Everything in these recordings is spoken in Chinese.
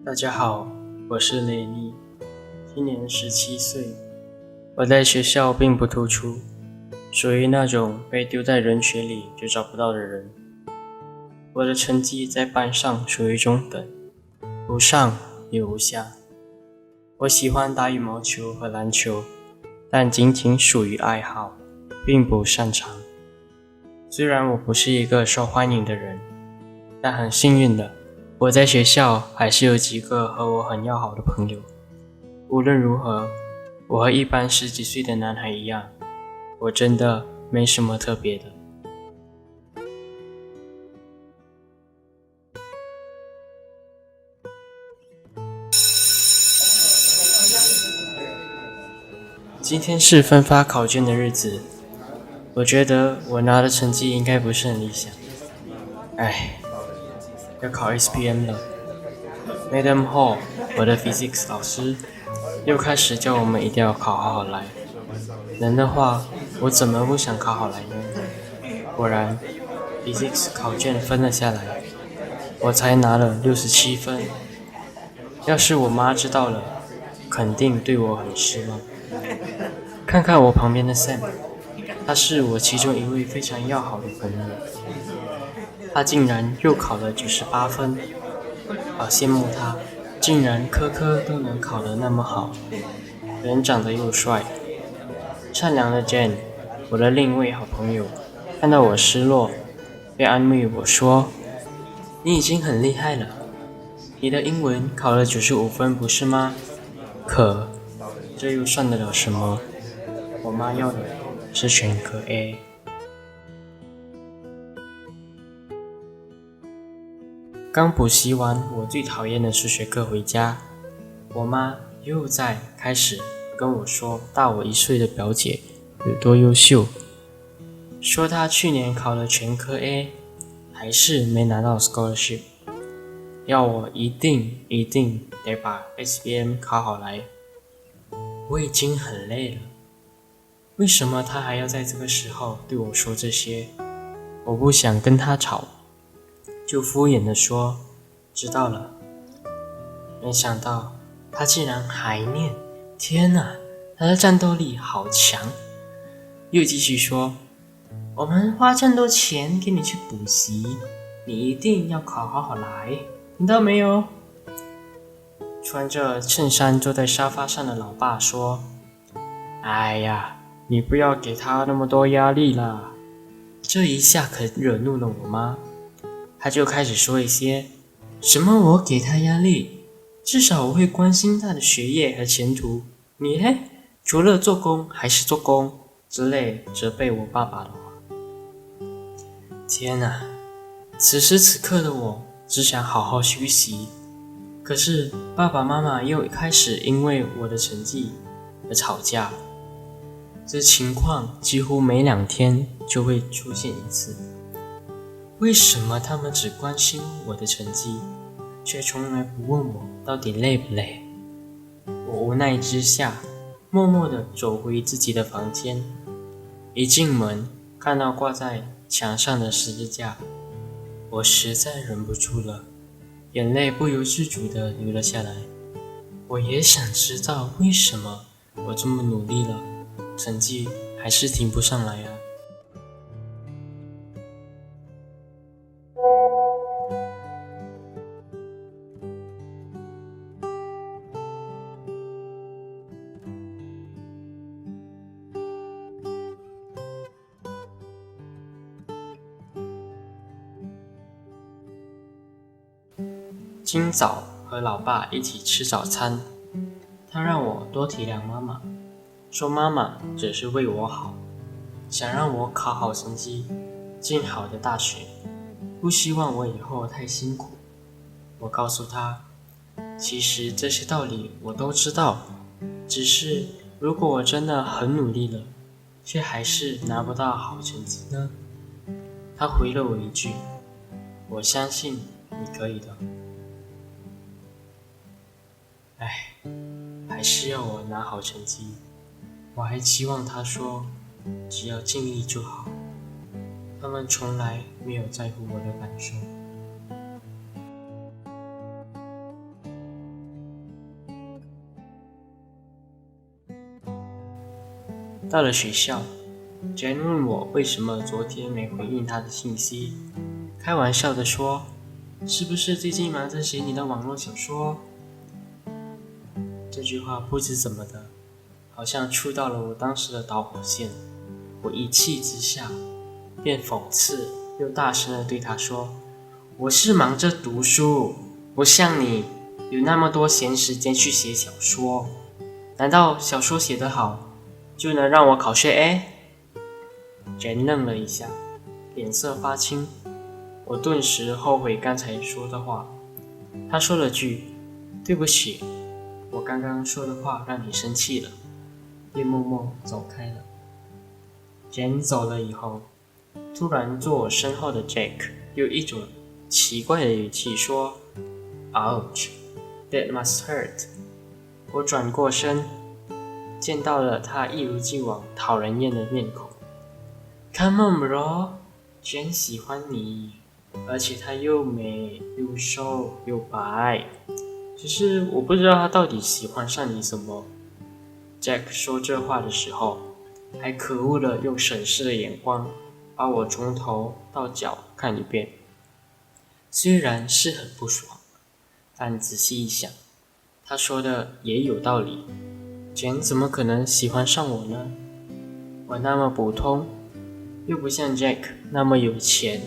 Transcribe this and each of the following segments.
大家好，我是雷利，今年17岁。我在学校并不突出，属于那种被丢在人群里就找不到的人。我的成绩在班上属于中等，不上也无下。我喜欢打羽毛球和篮球，但仅仅属于爱好，并不擅长。虽然我不是一个受欢迎的人，但很幸运的，我在学校还是有几个和我很要好的朋友。无论如何，我和一般10几岁的男孩一样，我真的没什么特别的。今天是分发考卷的日子，我觉得我拿的成绩应该不是很理想。要考 SPM 了。Madam Hall， 我的 Physics 老师，又开始叫我们一定要考好来。能的话，我怎么不想考好来呢？果然 Physics 考卷分了下来，我才拿了67分。要是我妈知道了，肯定对我很失望。看看我旁边的 Sam， 他是我其中一位非常要好的朋友，他竟然又考了98分，好羡慕他，竟然科科都能考得那么好，人长得又帅。善良的 Jane， 我的另一位好朋友，看到我失落，便安慰我说：“你已经很厉害了，你的英文考了95分，不是吗？可这又算得了什么？我妈要的是全科 A。”刚补习完我最讨厌的数学课回家，我妈又在开始跟我说大我1岁的表姐有多优秀，说她去年考了全科 A， 还是没拿到 scholarship， 要我一定得把 SPM 考好来。我已经很累了，为什么她还要在这个时候对我说这些？我不想跟她吵，就敷衍地说知道了。没想到他竟然还念，天哪，他的战斗力好强。又继续说，我们花这么多钱给你去补习，你一定要考好来，听到没有？穿着衬衫坐在沙发上的老爸说，哎呀，你不要给他那么多压力啦。这一下可惹怒了我妈，她就开始说一些什么我给他压力，至少我会关心他的学业和前途，你呢？除了做工还是做工之类责备我爸爸的话。天哪，此时此刻的我只想好好休息，可是爸爸妈妈又开始因为我的成绩而吵架，这情况几乎每2天就会出现一次。为什么他们只关心我的成绩，却从来不问我到底累不累？我无奈之下，默默地走回自己的房间。一进门，看到挂在墙上的十字架，我实在忍不住了，眼泪不由自主地流了下来。我也想知道为什么我这么努力了，成绩还是提不上来啊。今早和老爸一起吃早餐，他让我多体谅妈妈，说妈妈只是为我好，想让我考好成绩，进好的大学，不希望我以后太辛苦。我告诉他，其实这些道理我都知道，只是如果我真的很努力了，却还是拿不到好成绩呢？他回了我一句，我相信你可以的。还是要我拿好成绩，我还期望他说只要尽力就好。他们从来没有在乎我的感受。到了学校，Jane 问我为什么昨天没回应她的信息，开玩笑地说，是不是最近忙着写你的网络小说？这句话不知怎么的，好像触到了我当时的导火线。我一气之下，便讽刺又大声地对她说，我是忙着读书，不像你有那么多闲时间去写小说。难道小说写得好就能让我考学 A？Jane 愣了一下，脸色发青。我顿时后悔刚才说的话。她说了句，对不起，我刚刚说的话让你生气了，便默默走开了。Jane 走了以后，突然坐我身后的 Jack 用一种奇怪的语气说 Ouch, that must hurt。 我转过身，见到了他一如既往讨人厌的面孔。Come on bro， Jane 喜欢你，而且她又美又瘦又白，只是我不知道她到底喜欢上你什么。 Jack 说这话的时候，还可恶地用审视的眼光把我从头到脚看一遍。虽然是很不爽，但仔细一想，他说的也有道理。Jane 怎么可能喜欢上我呢？我那么普通，又不像 Jack 那么有钱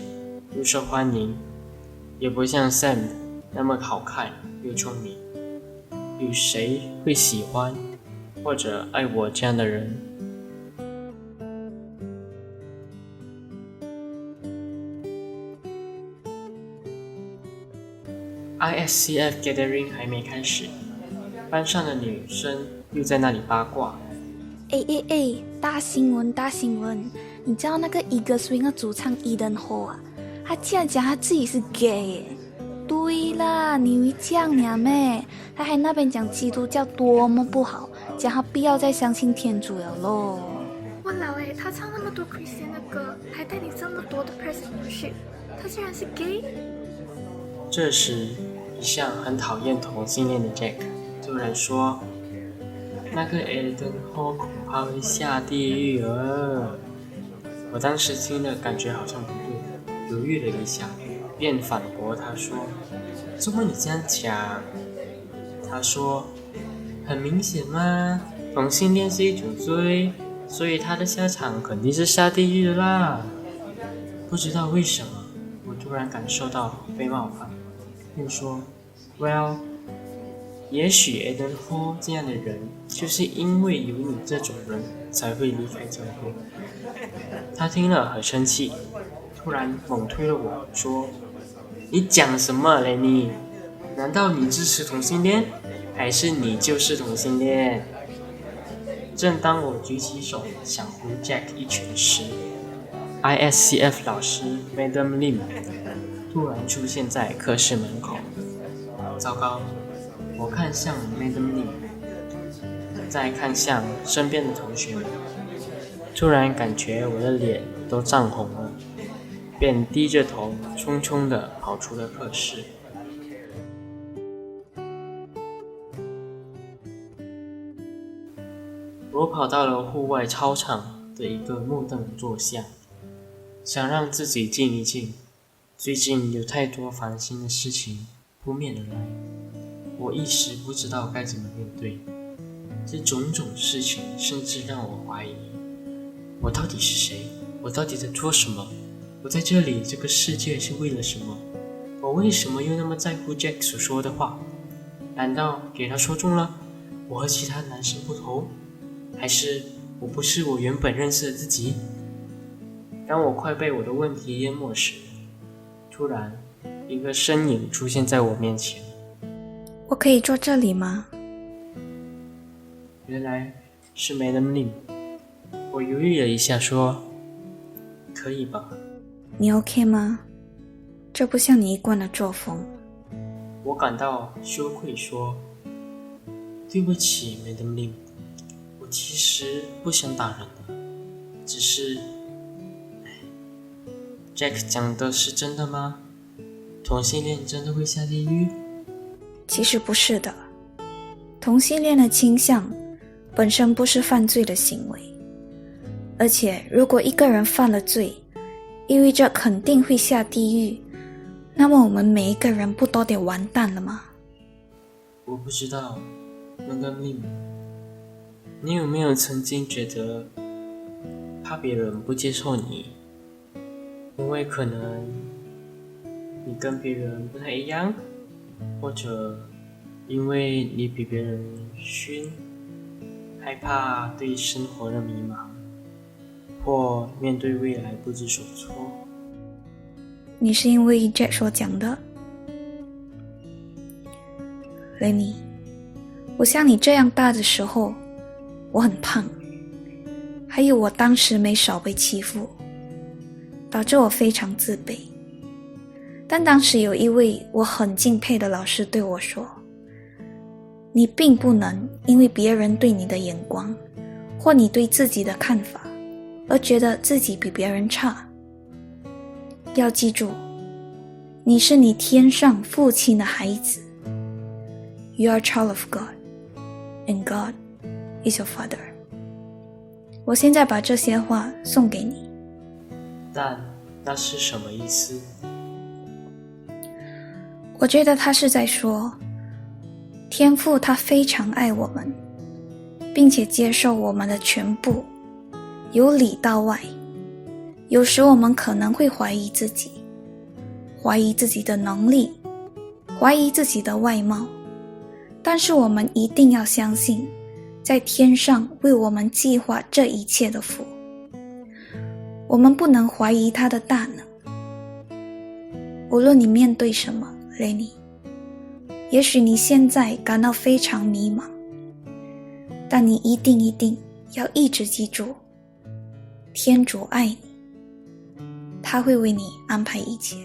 又受欢迎，也不像 Sam 那么好看又聪明，有谁会喜欢或者爱我这样的人？ISCF Gathering 还没开始，班上的女生又在那里八卦。大新闻大新闻！你知道那个 Eagle Swing 的主唱 Eden Ho 啊？他竟然讲他自己是 gay 耶！对啦，你以为这样呀咩？他还那边讲基督教多么不好，讲他不要再相信天主了咯。哇老诶，他唱那么多 Christian 的歌，还带你这么多的 persecution， 他竟然是 gay？ 这时，一向很讨厌同性恋的 Jack 突然说，那个 Eden Ho 恐怕会下地狱了。我当时听了感觉好像不对，犹豫了一下，便反驳他说，怎么你这样讲？他说，很明显嘛，同性恋是一种罪，所以他的下场肯定是下地狱的啦。不知道为什么，我突然感受到被冒犯，便说 Well， 也许 Eden Ho 这样的人，就是因为有你这种人才会离开教会。他听了很生气，突然猛推了我说，你讲什么嘞你？难道你支持同性恋？还是你就是同性恋？正当我举起手想呼 Jack 一拳时， ISCF 老师 Madam Lim 突然出现在课室门口。糟糕，我看向 Madam Lim， 再看向身边的同学们，突然感觉我的脸都涨红了，便低着头匆匆地跑出了课室。我跑到了户外操场的一个木凳坐下，想让自己静一静。最近有太多烦心的事情扑面而来，我一时不知道该怎么面对。这种种事情甚至让我怀疑，我到底是谁？我到底在做什么？我在这里这个世界是为了什么？我为什么又那么在乎 Jack 所说的话？难道给他说中了？我和其他男生不同？还是我不是我原本认识的自己？当我快被我的问题淹没时，突然一个身影出现在我面前。我可以坐这里吗？原来是 Madam Lim。 我犹豫了一下说，可以吧。你 OK 吗？这不像你一贯的作风。我感到羞愧说，对不起 Madam Lim， 我其实不想打人的，只是Jack 讲的是真的吗？同性恋真的会下地狱？其实不是的，同性恋的倾向本身不是犯罪的行为，而且如果一个人犯了罪，意味着肯定会下地狱，那么我们每一个人不都得完蛋了吗？我不知道，那个命，你有没有曾经觉得怕别人不接受你，因为可能你跟别人不太一样，或者因为你比别人逊，害怕对生活的迷茫，或面对未来不知所措？你是因为 Jack 所讲的。Lenny， 我像你这样大的时候，我很胖，还有我当时没少被欺负，导致我非常自卑。但当时有一位我很敬佩的老师对我说，你并不能因为别人对你的眼光，或你对自己的看法，而觉得自己比别人差。要记住，你是你天上父亲的孩子。You are a child of God, and God is your father. 我现在把这些话送给你。但那是什么意思？我觉得他是在说，天父他非常爱我们，并且接受我们的全部，由里到外。有时我们可能会怀疑自己，怀疑自己的能力，怀疑自己的外貌，但是我们一定要相信，在天上为我们计划这一切的父。我们不能怀疑他的大能。无论你面对什么 Lenny， 也许你现在感到非常迷茫，但你一定要一直记住，天主爱你，他会为你安排一切。